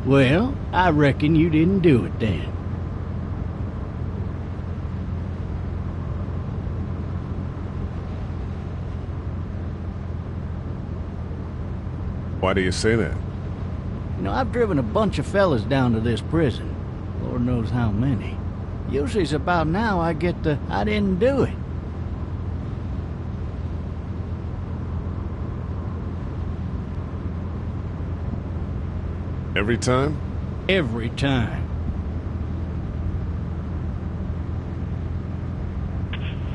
Well, I reckon you didn't do it then. Why do you say that? You know, I've driven a bunch of fellas down to this prison. Lord knows how many. Usually it's about now I get the, I didn't do it. Every time? Every time.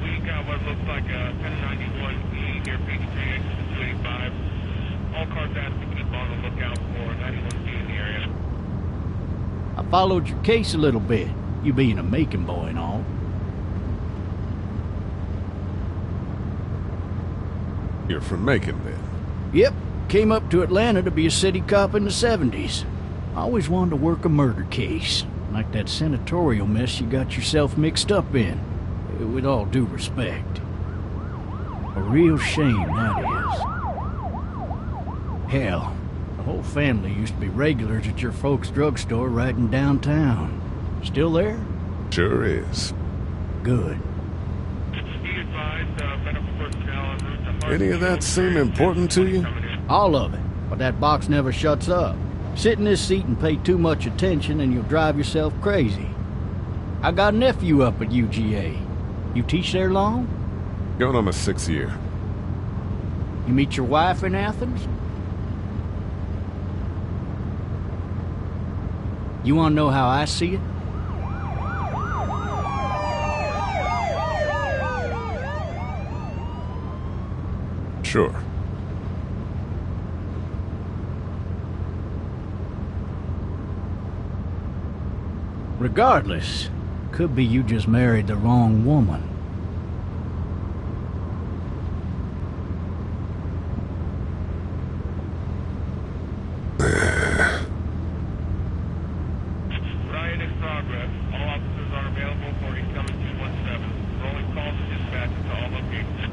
We got what looks like a 1091E near Peachtree, exit to 285. All cars asked to keep on the lookout for 91C in the area. I followed your case a little bit, you being a Macon boy and all. You're from Macon, then? Yep, came up to Atlanta to be a city cop in the 70s. I always wanted to work a murder case, like that senatorial mess you got yourself mixed up in, with all due respect. A real shame, that is. Hell, the whole family used to be regulars at your folks' drugstore right in downtown. Still there? Sure is. Good. Be advised, medical personnel en route to Any of that seem important to you? All of it, but that box never shuts up. Sit in this seat and pay too much attention and you'll drive yourself crazy. I got a nephew up at UGA. You teach there long? Going on my 6th year. You meet your wife in Athens? You want to know how I see it? Sure. Regardless, could be you just married the wrong woman. Riot in progress. All officers are available for incoming 217. Rolling calls to dispatch to all locations.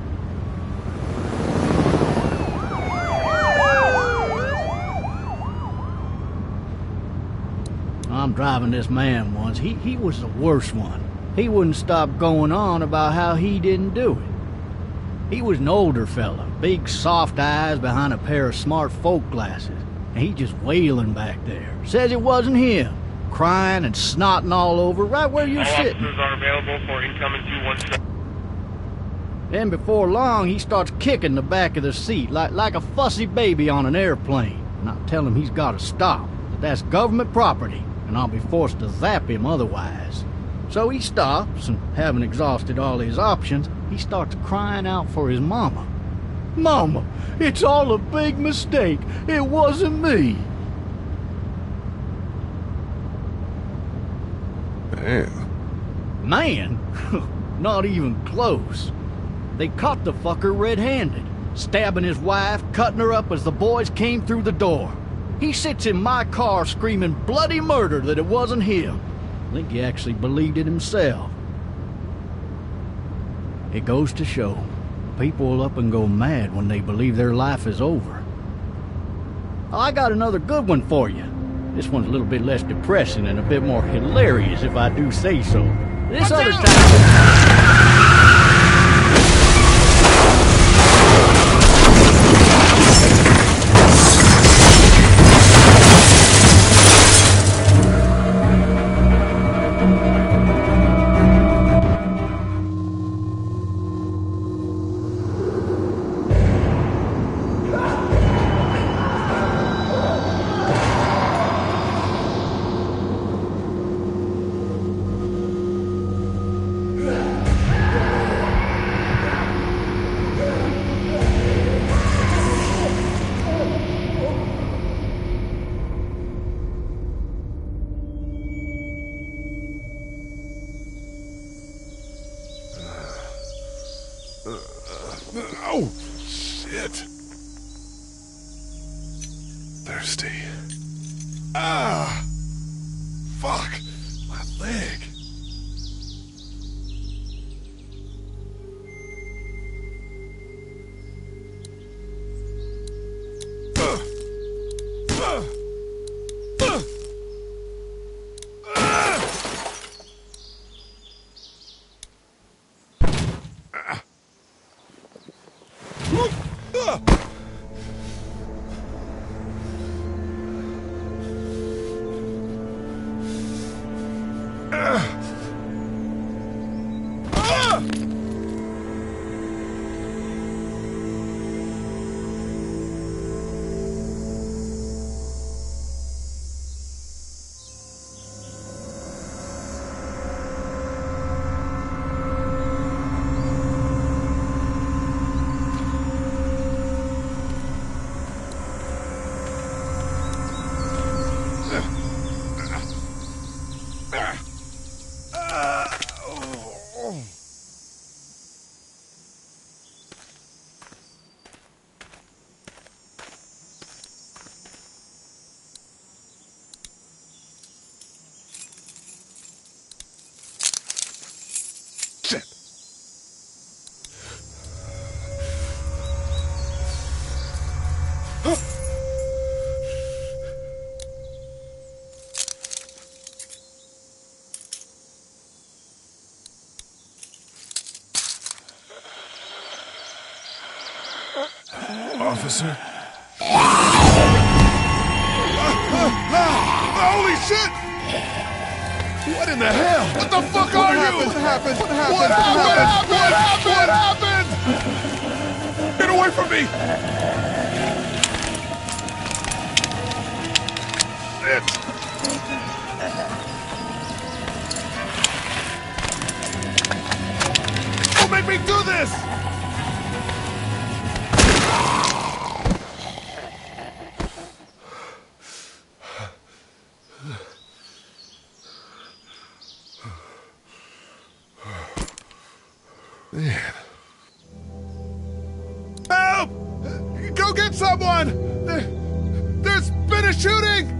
I'm driving this man once. He was the worst one. He wouldn't stop going on about how he didn't do it. He was an older fella, big soft eyes behind a pair of smart folk glasses. And he just wailing back there. Says it wasn't him. Crying and snotting all over right where you're All sitting. officers are available for incoming 217. Then before long, he starts kicking the back of the seat like a fussy baby on an airplane. And I tell him he's got to stop, that that's government property, and I'll be forced to zap him otherwise. So he stops, and having exhausted all his options, he starts crying out for his mama. Mama, it's all a big mistake. It wasn't me. Man. Man? Not even close. They caught the fucker red-handed, stabbing his wife, cutting her up as the boys came through the door. He sits in my car screaming bloody murder that it wasn't him. I think he actually believed it himself. It goes to show, people will up and go mad when they believe their life is over. I got another good one for you. This one's a little bit less depressing and a bit more hilarious, if I do say so. This other time... Oh, shit. Thirsty. Ah! Fuck! My leg. Shit. Officer? Holy shit! What in the hell? What the fuck are you? What happened? What happened? What happened? What happened? Get away from me! Shit! Don't make me do this! Man. Help! Go get someone! There's been a shooting!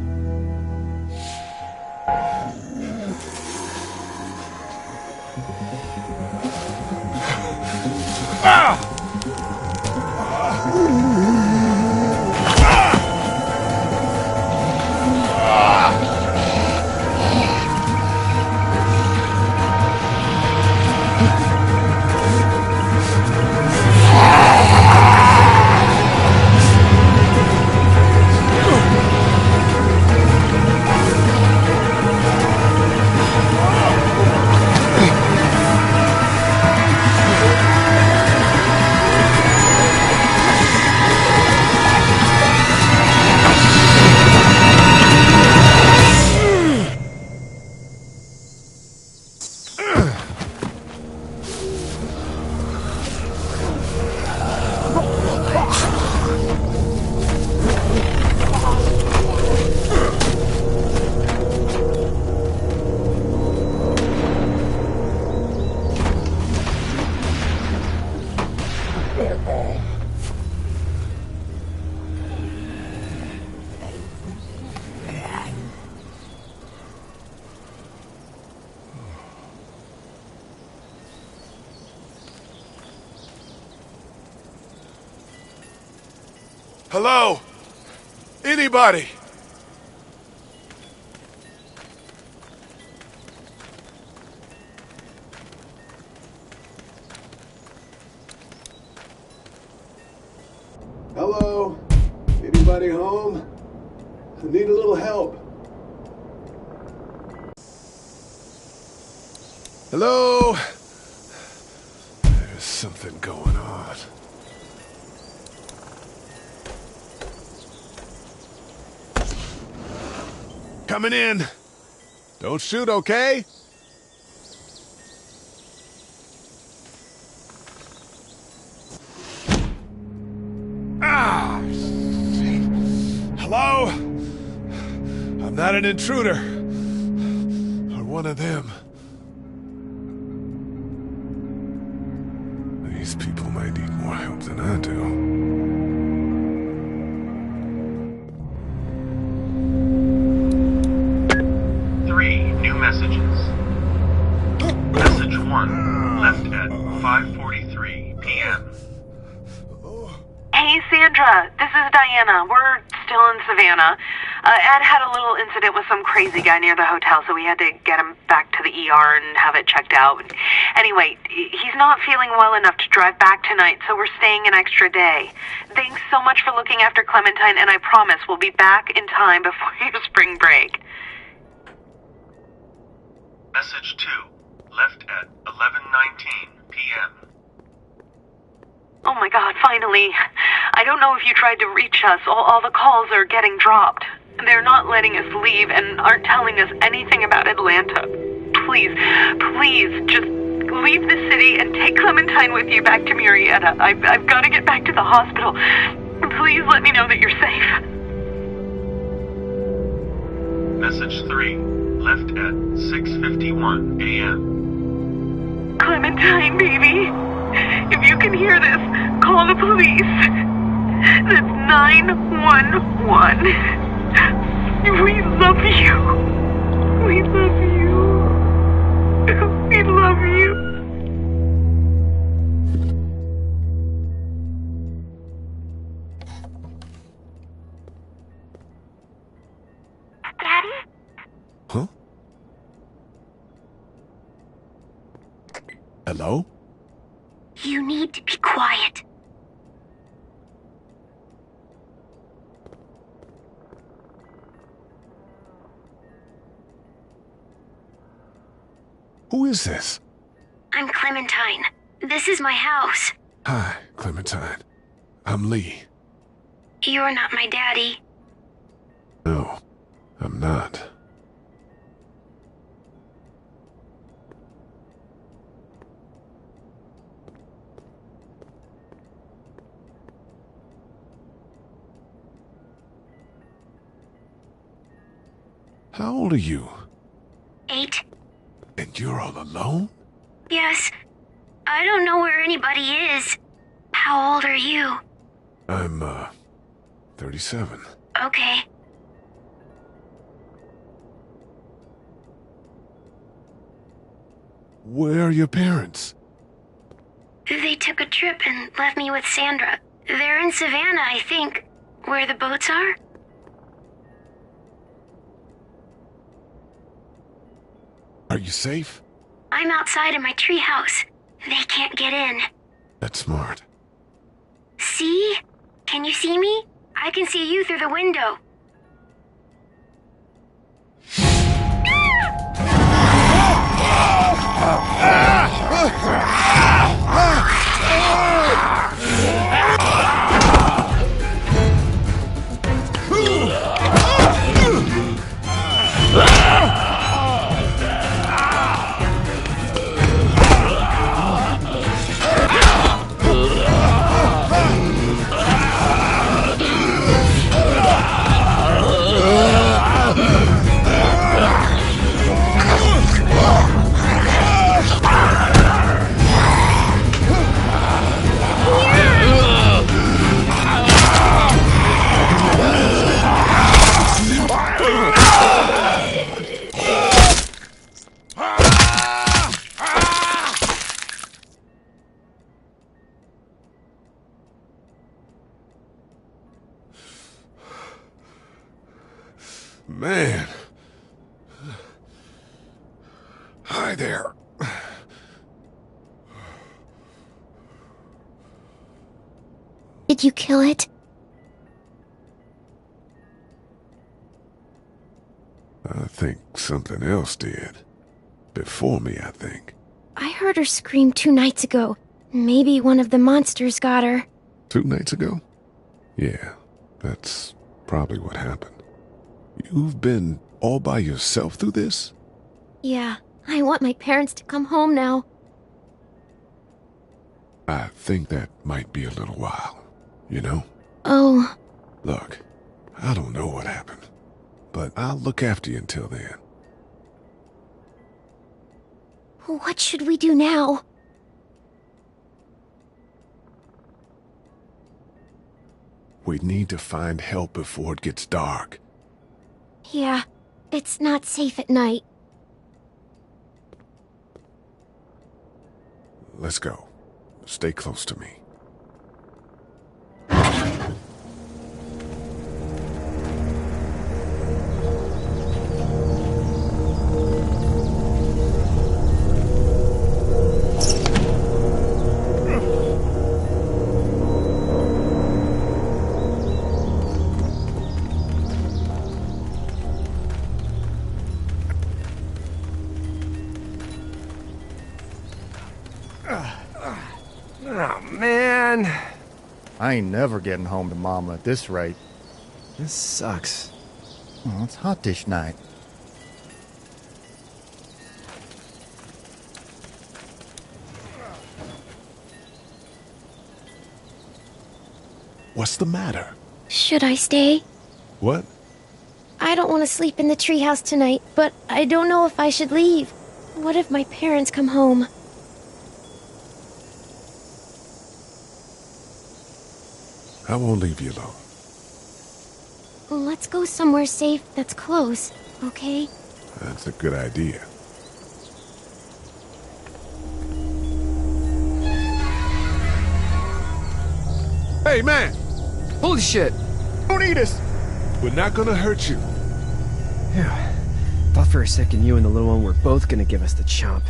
Ah! Hello? Anybody? Hello? Anybody home? I need a little help. Hello? There's something going on. Coming in. Don't shoot, okay? Ah! Shit. Hello? I'm not an intruder. Or one of them. These people might need more help than I do. New messages. Message 1, left at 5:43 p.m. Hey, Sandra, this is Diana. We're still in Savannah. Ed had a little incident with some crazy guy near the hotel, so we had to get him back to the ER and have it checked out. Anyway, he's not feeling well enough to drive back tonight, so we're staying an extra day. Thanks so much for looking after Clementine, and I promise we'll be back in time before your spring break. Message 2, left at 11:19 p.m. Oh my God, finally. I don't know if you tried to reach us. All the calls are getting dropped. They're not letting us leave and aren't telling us anything about Atlanta. Please, just leave the city and take Clementine with you back to Murrieta. I've got to get back to the hospital. Please let me know that you're safe. Message 3, left at 6:51 a.m. Clementine, baby. If you can hear this, call the police. That's 911. We love you. We love you. We love you. Daddy? Huh? Hello? You need to be quiet. Who is this? I'm Clementine. This is my house. Hi, Clementine. I'm Lee. You're not my daddy. No, I'm not. How old are you? 8. And you're all alone? Yes. I don't know where anybody is. How old are you? I'm, 37. Okay. Where are your parents? They took a trip and left me with Sandra. They're in Savannah, I think. Where the boats are? Are you safe? I'm outside in my treehouse. They can't get in. That's smart. See? Can you see me? I can see you through the window. Man. Hi there. Did you kill it? I think something else did. Before me, I think. I heard her scream 2 nights ago. Maybe one of the monsters got her. 2 nights ago? Yeah, that's probably what happened. You've been all by yourself through this? Yeah, I want my parents to come home now. I think that might be a little while, you know? Oh. Look, I don't know what happened, but I'll look after you until then. What should we do now? We need to find help before it gets dark. Yeah, it's not safe at night. Let's go. Stay close to me. I ain't never getting home to Mama at this rate. This sucks. Oh, it's hot this night. What's the matter? Should I stay? What? I don't want to sleep in the treehouse tonight, but I don't know if I should leave. What if my parents come home? I won't leave you alone. Let's go somewhere safe that's close, okay? That's a good idea. Hey, man! Holy shit! Don't eat us! We're not gonna hurt you. Yeah. Thought for a second you and the little one were both gonna give us the chomp.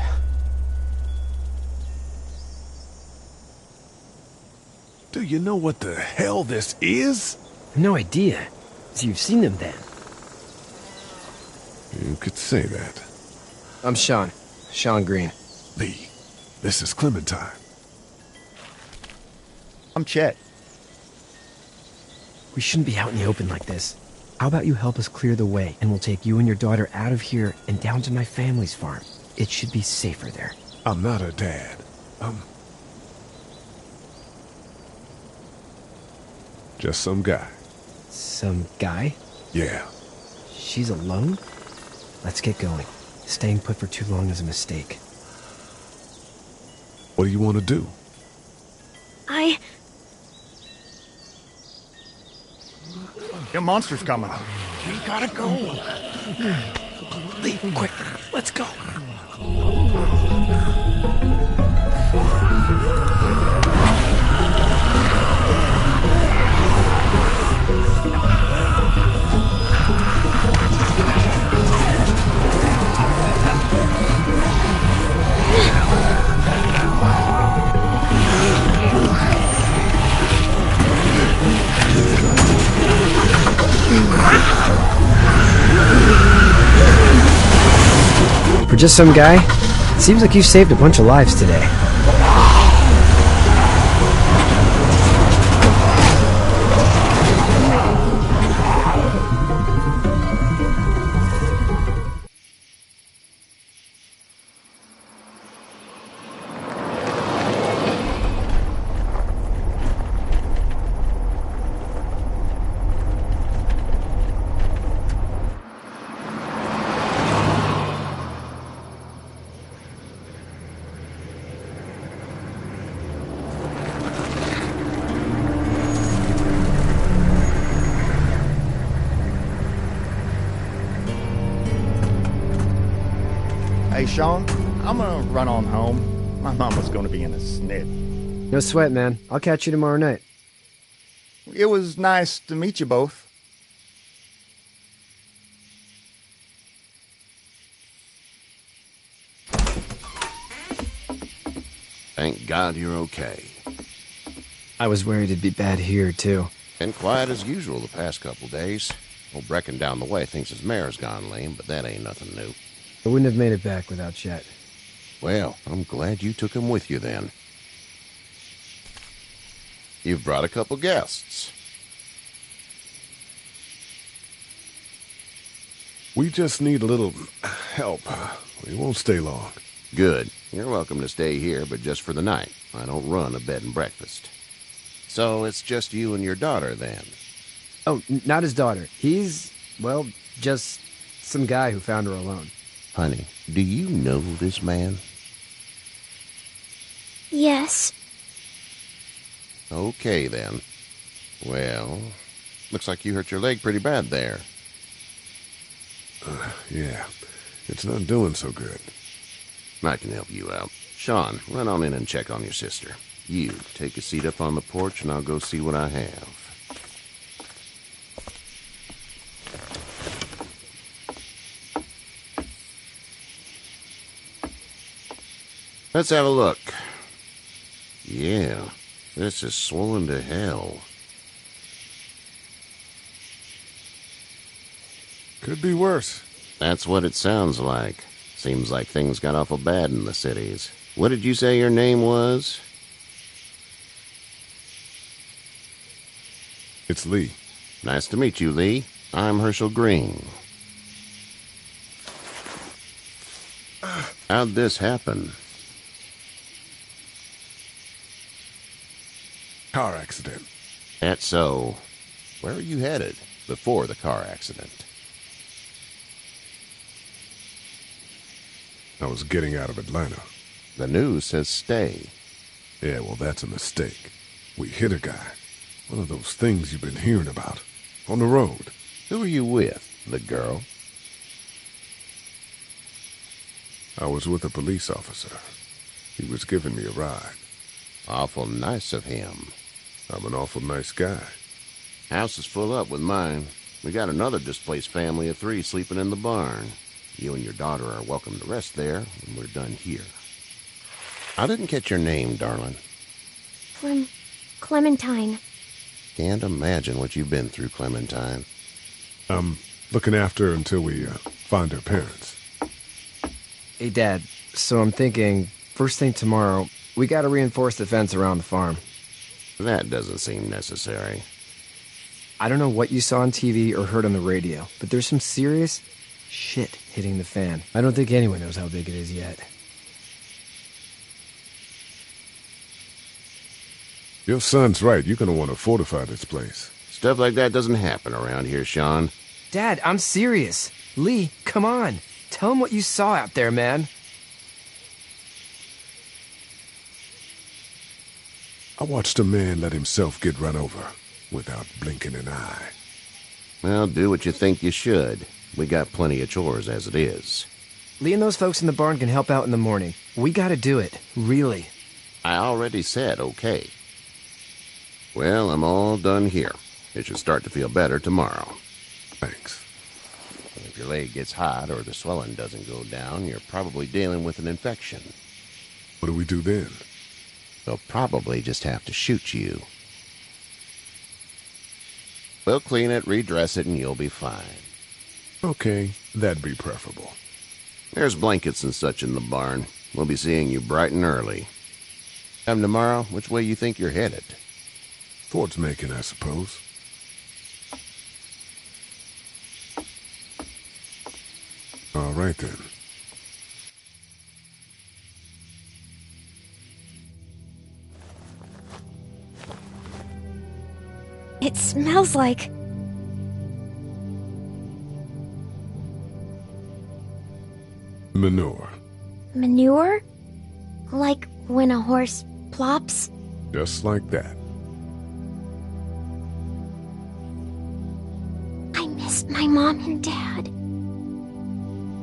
Do you know what the hell this is? No idea. So you've seen them then? You could say that. I'm Sean. Sean Green. Lee, this is Clementine. I'm Chet. We shouldn't be out in the open like this. How about you help us clear the way, and we'll take you and your daughter out of here and down to my family's farm. It should be safer there. I'm not her dad. Just some guy. Some guy? Yeah. She's alone? Let's get going. Staying put for too long is a mistake. What do you want to do? Your monster's coming. We gotta go. Leave, quick. Let's go. For just some guy, it seems like you saved a bunch of lives today. Hey, Sean, I'm gonna run on home. My mama's gonna be in a snit. No sweat, man. I'll catch you tomorrow night. It was nice to meet you both. Thank God you're okay. I was worried it'd be bad here, too. Been quiet as usual the past couple days. Old Brecken down the way thinks his mare's gone lame, but that ain't nothing new. I wouldn't have made it back without Chet. Well, I'm glad you took him with you then. You've brought a couple guests. We just need a little help. We won't stay long. Good. You're welcome to stay here, but just for the night. I don't run a bed and breakfast. So it's just you and your daughter, then? Oh, not his daughter. He's, well, just some guy who found her alone. Honey, do you know this man? Yes. Okay, then. Well, looks like you hurt your leg pretty bad there. Yeah, it's not doing so good. I can help you out. Sean, run on in and check on your sister. You, take a seat up on the porch and I'll go see what I have. Let's have a look. Yeah, this is swollen to hell. Could be worse. That's what it sounds like. Seems like things got awful bad in the cities. What did you say your name was? It's Lee. Nice to meet you, Lee. I'm Herschel Green. How'd this happen? Car accident. That's so. Where were you headed before the car accident? I was getting out of Atlanta. The news says stay. Yeah, well, that's a mistake. We hit a guy. One of those things you've been hearing about. On the road. Who were you with? The girl? I was with a police officer. He was giving me a ride. Awful nice of him. I'm an awful nice guy. House is full up with mine. We got another displaced family of 3 sleeping in the barn. You and your daughter are welcome to rest there when we're done here. I didn't catch your name, darling. Clementine. Can't imagine what you've been through, Clementine. I'm looking after her until we find her parents. Hey, Dad, so I'm thinking, first thing tomorrow, we gotta reinforce the fence around the farm. That doesn't seem necessary. I don't know what you saw on TV or heard on the radio, but there's some serious shit hitting the fan. I don't think anyone knows how big it is yet. Your son's right. You're gonna want to fortify this place. Stuff like that doesn't happen around here, Sean. Dad, I'm serious. Lee, come on. Tell him what you saw out there, man. I watched a man let himself get run over without blinking an eye. Well, do what you think you should. We got plenty of chores as it is. Lee and those folks in the barn can help out in the morning. We gotta do it. Really. I already said okay. Well, I'm all done here. It should start to feel better tomorrow. Thanks. And if your leg gets hot or the swelling doesn't go down, you're probably dealing with an infection. What do we do then? They'll probably just have to shoot you. We'll clean it, redress it, and you'll be fine. Okay, that'd be preferable. There's blankets and such in the barn. We'll be seeing you bright and early. Come tomorrow, which way you think you're headed? Towards Macon, I suppose. All right, then. It smells like... Manure. manure? Like when a horse plops? Just like that. I miss my mom and dad.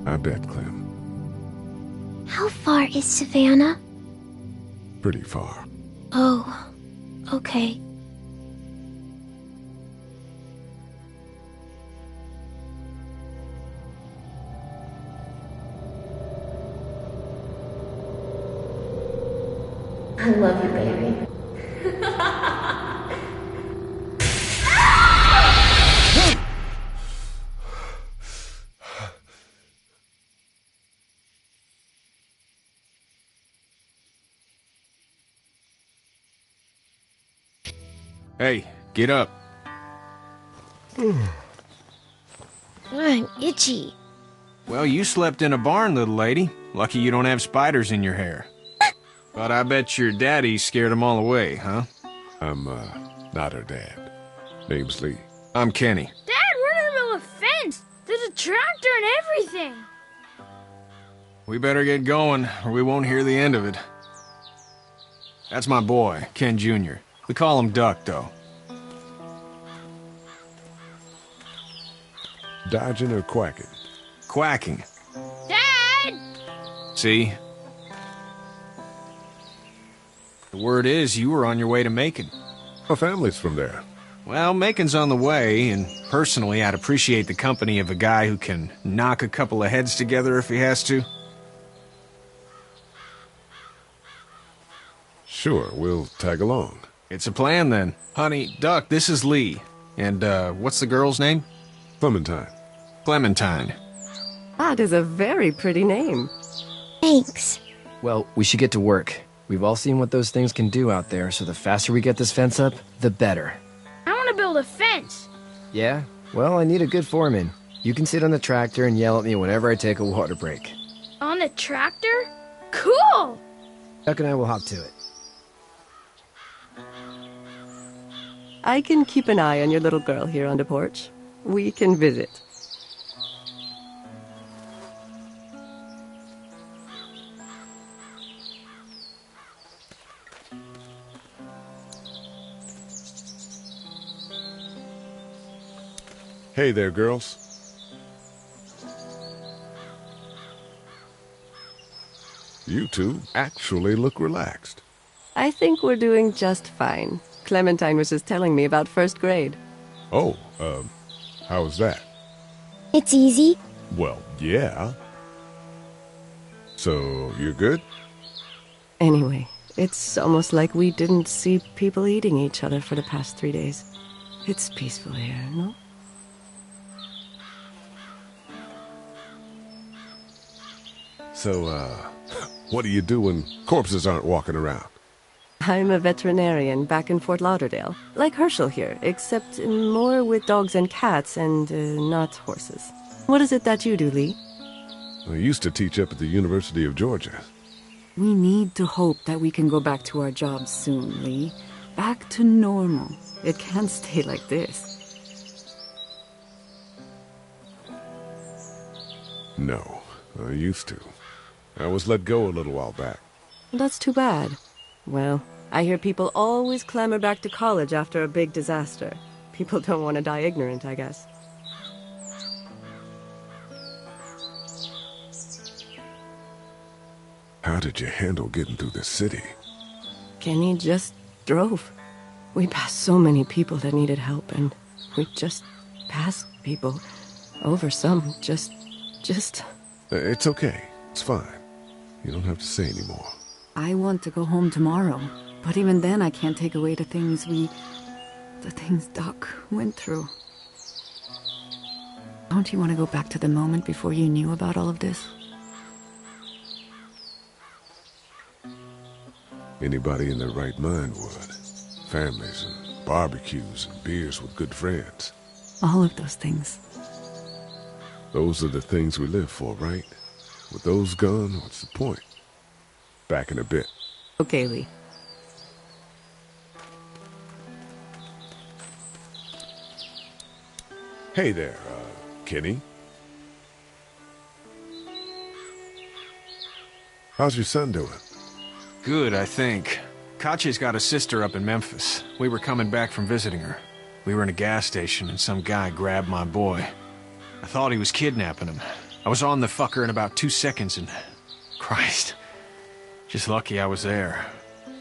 I bet, Clem. How far is Savannah? Pretty far. Oh, okay. I love you, baby. Hey, get up. I'm itchy. Well, you slept in a barn, little lady. Lucky you don't have spiders in your hair. But I bet your daddy scared them all away, huh? I'm, not her dad. Name's Lee. I'm Kenny. Dad, we're in the middle of a fence. There's a tractor and everything. We better get going, or we won't hear the end of it. That's my boy, Ken Jr. We call him Duck, though. Dodging or quacking? Quacking. Dad! See? The word is you were on your way to Macon. Our family's from there. Well, Macon's on the way, and personally, I'd appreciate the company of a guy who can knock a couple of heads together if he has to. Sure, we'll tag along. It's a plan, then. Honey, Duck, this is Lee. And, what's the girl's name? Clementine. Clementine. That is a very pretty name. Thanks. Well, we should get to work. We've all seen what those things can do out there, so the faster we get this fence up, the better. I want to build a fence. Yeah? Well, I need a good foreman. You can sit on the tractor and yell at me whenever I take a water break. On the tractor? Cool! Duck and I will hop to it. I can keep an eye on your little girl here on the porch. We can visit. Hey there, girls. You two actually look relaxed. I think we're doing just fine. Clementine was just telling me about first grade. Oh, how was that? It's easy. Well, yeah. So, you're good? Anyway, it's almost like we didn't see people eating each other for the past 3 days. It's peaceful here, no? So, what do you do when corpses aren't walking around? I'm a veterinarian back in Fort Lauderdale, like Herschel here, except more with dogs and cats and not horses. What is it that you do, Lee? I used to teach up at the University of Georgia. We need to hope that we can go back to our jobs soon, Lee. Back to normal. It can't stay like this. No, I used to. I was let go a little while back. That's too bad. Well, I hear people always clamor back to college after a big disaster. People don't want to die ignorant, I guess. How did you handle getting through the city? Kenny just drove. We passed so many people that needed help, and we just passed people. Over some, just... It's okay. It's fine. You don't have to say anymore. I want to go home tomorrow, but even then I can't take away the things Doc went through. Don't you want to go back to the moment before you knew about all of this? Anybody in their right mind would. Families and barbecues and beers with good friends. All of those things. Those are the things we live for, right? With those gone, what's the point? Back in a bit. Okay, Lee. Hey there, Kenny. How's your son doing? Good, I think. Katya's got a sister up in Memphis. We were coming back from visiting her. We were in a gas station and some guy grabbed my boy. I thought he was kidnapping him. I was on the fucker in about 2 seconds and... Christ. Just lucky I was there.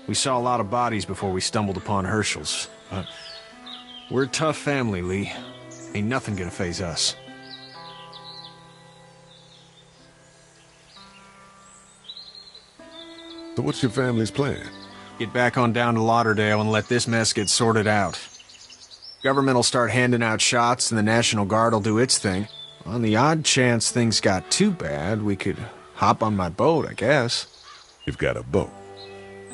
We saw a lot of bodies before we stumbled upon Herschel's. But we're a tough family, Lee. Ain't nothing gonna faze us. So what's your family's plan? Get back on down to Lauderdale and let this mess get sorted out. Government will start handing out shots and the National Guard will do its thing. On the odd chance things got too bad, we could hop on my boat, I guess. You've got a boat?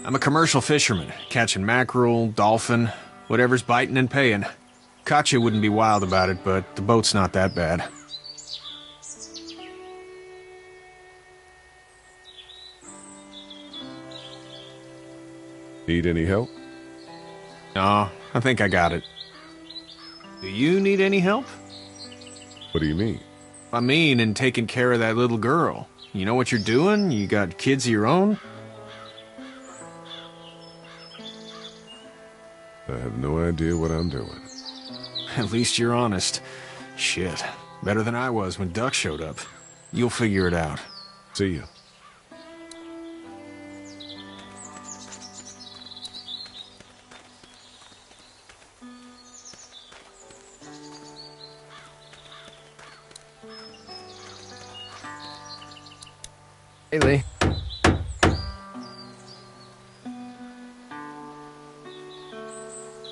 I'm a commercial fisherman, catching mackerel, dolphin, whatever's biting and paying. Katya wouldn't be wild about it, but the boat's not that bad. Need any help? No, I think I got it. Do you need any help? What do you mean? I mean in taking care of that little girl. You know what you're doing? You got kids of your own? I have no idea what I'm doing. At least you're honest. Shit. Better than I was when Duck showed up. You'll figure it out. See you. Hey, Lee.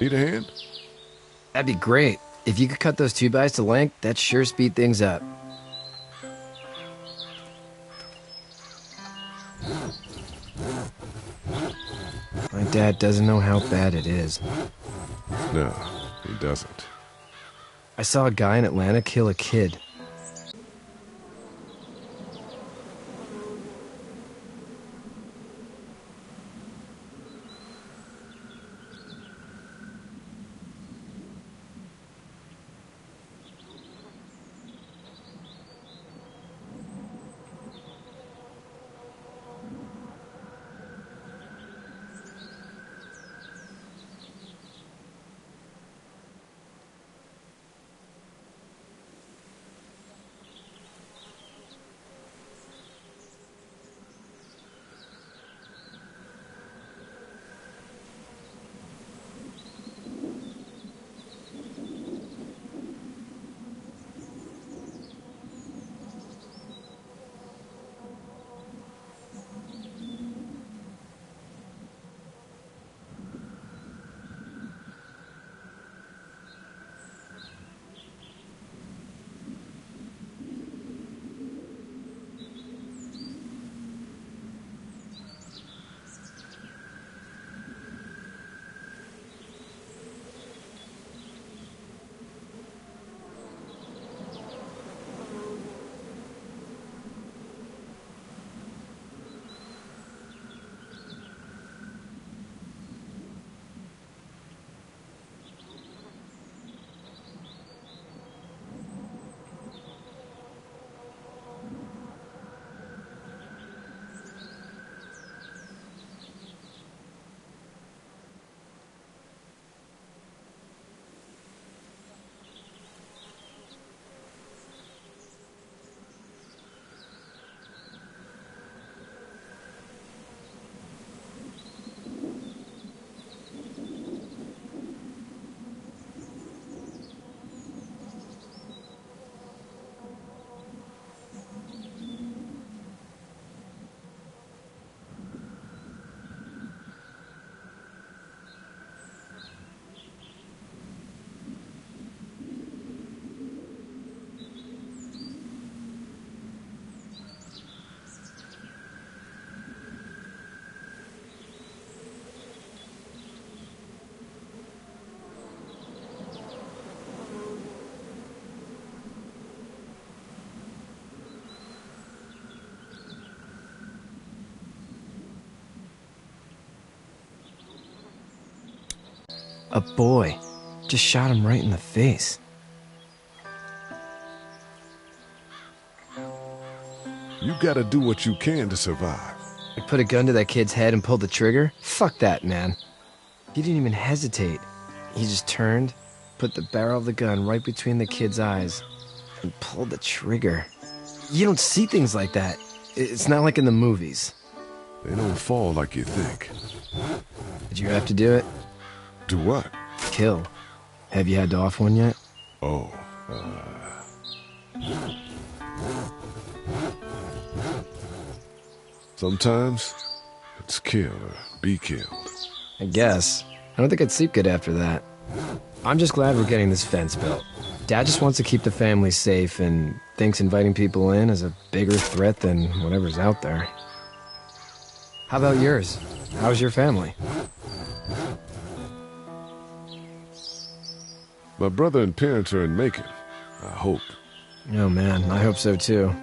Need a hand? That'd be great. If you could cut those 2x to length, that'd sure speed things up. My dad doesn't know how bad it is. No, He doesn't. I saw a guy in Atlanta kill a kid. A boy. Just shot him right in the face. You gotta do what you can to survive. I put a gun to that kid's head and pulled the trigger? Fuck that, man. He didn't even hesitate. He just turned, put the barrel of the gun right between the kid's eyes, and pulled the trigger. You don't see things like that. It's not like in the movies. They don't fall like you think. Did you have to do it? Do what? Kill. Have you had to off one yet? Oh, sometimes it's kill or be killed. I guess. I don't think I'd sleep good after that. I'm just glad we're getting this fence built. Dad just wants to keep the family safe and thinks inviting people in is a bigger threat than whatever's out there. How about yours? How's your family? My brother and parents are in Macon. I hope. Oh man, I hope so too.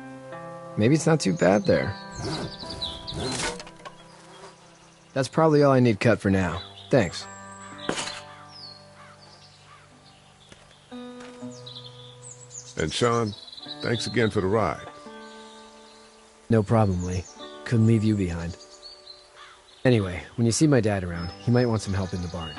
Maybe it's not too bad there. That's probably all I need cut for now. Thanks. And Sean, thanks again for the ride. No problem, Lee. Couldn't leave you behind. Anyway, when you see my dad around, he might want some help in the barn.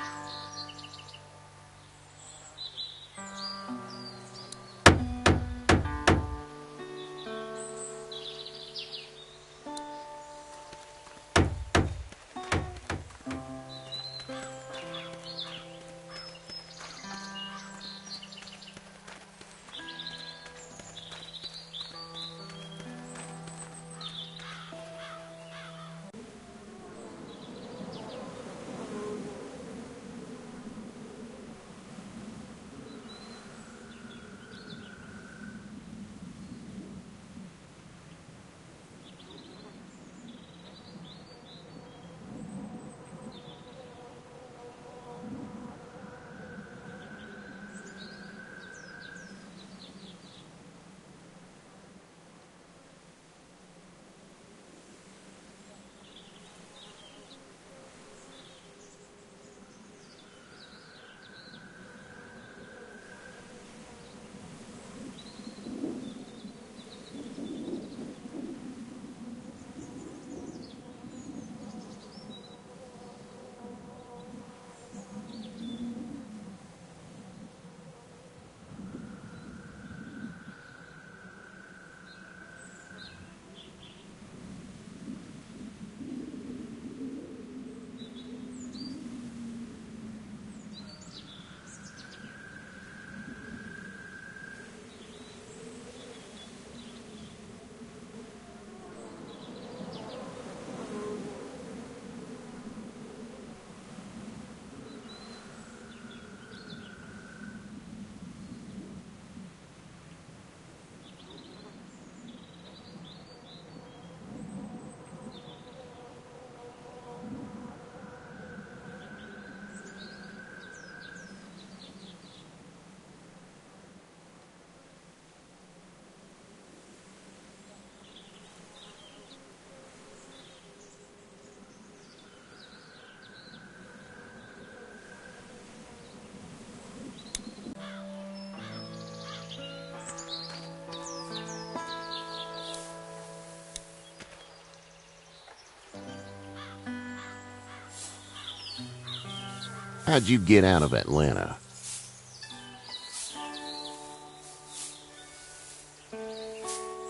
How'd you get out of Atlanta?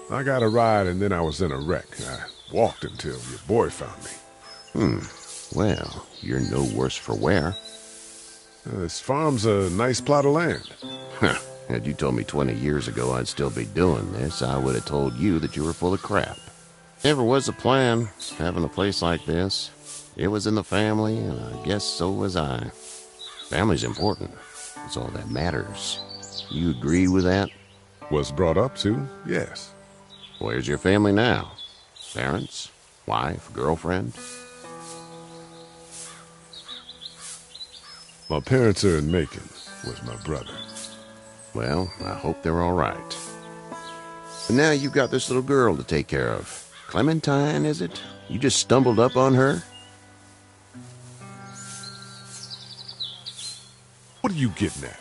I got a ride and then I was in a wreck. I walked until your boy found me. Well, you're no worse for wear. This farm's a nice plot of land. Huh. Had you told me 20 years ago I'd still be doing this, I would have told you that you were full of crap. Never was a plan, having a place like this. It was in the family, and I guess so was I. Family's important. It's all that matters. You agree with that? Was brought up to, yes. Where's your family now? Parents? Wife? Girlfriend? My parents are in Macon with my brother. Well, I hope they're all right. And now you've got this little girl to take care of. Clementine, is it? You just stumbled up on her? What are you getting at?